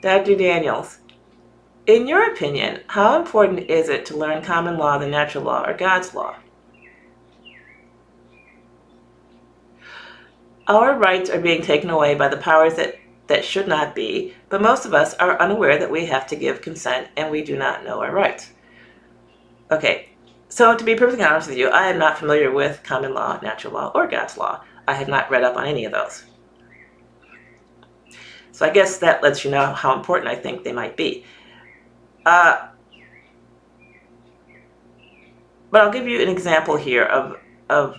Dr. Daniels, in your opinion, how important is it to learn common law, the natural law, or God's law? Our rights are being taken away by the powers that should not be, but most of us are unaware that we have to give consent and we do not know our rights. Okay, so to be perfectly honest with you, I am not familiar with common law, natural law, or God's law. I have not read up on any of those. So I guess that lets you know how important I think they might be. But I'll give you an example here of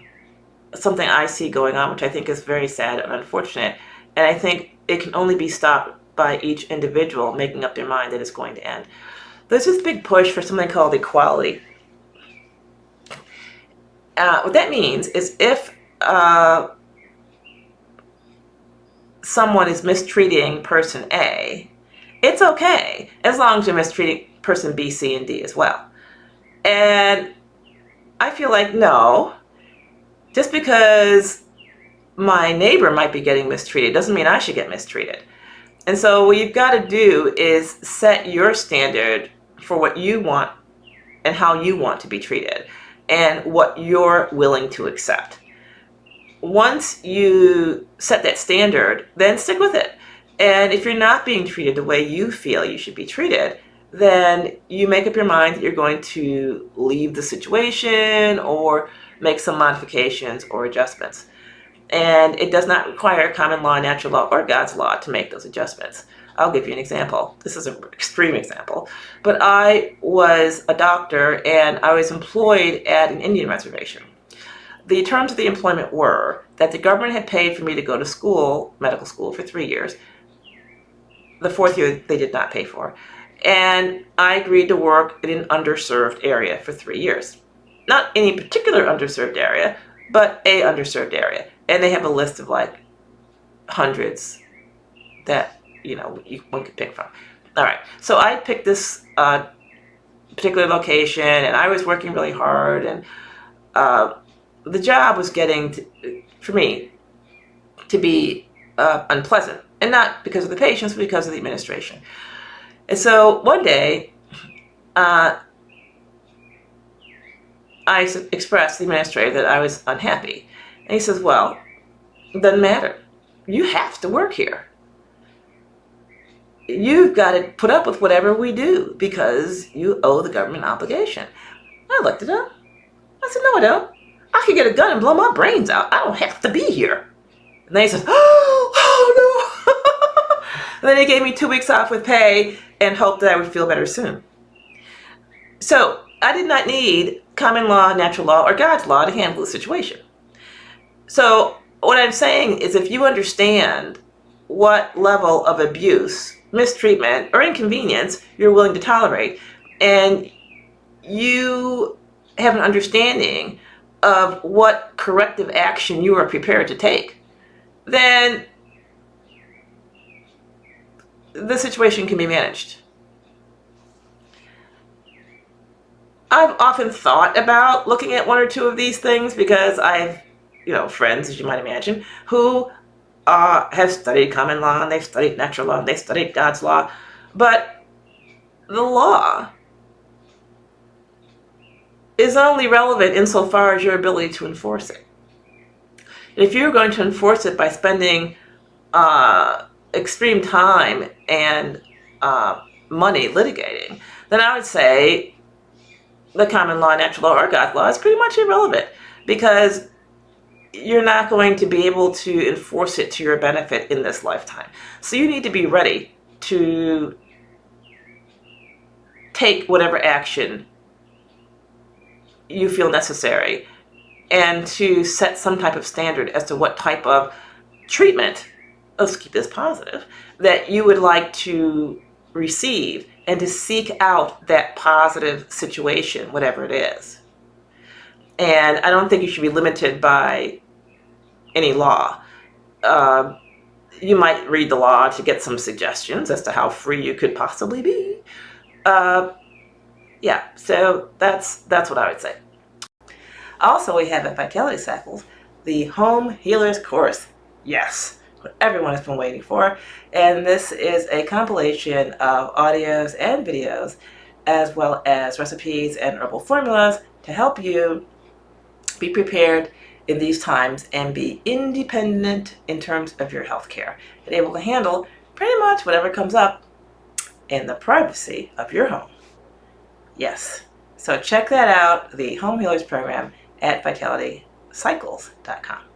something I see going on, which I think is very sad and unfortunate. And I think it can only be stopped by each individual making up their mind that it's going to end. There's this big push for something called equality. What that means is if someone is mistreating person A, it's okay as long as you're mistreating person B, C, and D as well. And I feel like, no, just because my neighbor might be getting mistreated doesn't mean I should get mistreated. And so what you've got to do is set your standard for what you want and how you want to be treated and what you're willing to accept. Once you set that standard, then stick with it. And if you're not being treated the way you feel you should be treated, then you make up your mind that you're going to leave the situation or make some modifications or adjustments. And it does not require common law, natural law, or God's law to make those adjustments. I'll give you an example. This is an extreme example. But I was a doctor and I was employed at an Indian reservation. The terms of the employment were that the government had paid for me to go to school, medical school, for 3 years. The 4th year they did not pay for. And I agreed to work in an underserved area for 3 years. Not any particular underserved area, but a underserved area. And they have a list of like hundreds that, one could pick from. All right, so I picked this particular location and I was working really hard, and the job was getting, for me, to be unpleasant. And not because of the patients, but because of the administration. And so one day, I expressed to the administrator that I was unhappy. And he says, well, it doesn't matter. You have to work here. You've got to put up with whatever we do because you owe the government an obligation. I looked at him. I said, no, I don't. I could get a gun and blow my brains out. I don't have to be here. And then he says, oh no. And then he gave me 2 weeks off with pay and hoped that I would feel better soon. So I did not need common law, natural law, or God's law to handle the situation. So what I'm saying is if you understand what level of abuse, mistreatment, or inconvenience you're willing to tolerate, and you have an understanding of what corrective action you are prepared to take, then the situation can be managed. I've often thought about looking at 1 or 2 of these things because I have, friends, as you might imagine, who have studied common law, and they've studied natural law, and they've studied God's law. But the law is only relevant insofar as your ability to enforce it. If you're going to enforce it by spending extreme time and money litigating, then I would say the common law, natural law, or God's law is pretty much irrelevant because you're not going to be able to enforce it to your benefit in this lifetime. So you need to be ready to take whatever action you feel necessary and to set some type of standard as to what type of treatment, let's keep this positive, that you would like to receive, and to seek out that positive situation, whatever it is. And I don't think you should be limited by any law. You might read the law to get some suggestions as to how free you could possibly be. Yeah, so that's what I would say. Also, we have at Vitality Cycles the Home Healers Course. Yes, what everyone has been waiting for. And this is a compilation of audios and videos, as well as recipes and herbal formulas to help you be prepared in these times and be independent in terms of your health care and able to handle pretty much whatever comes up in the privacy of your home. Yes. So check that out, the Home Healers Program at vitalitycycles.com.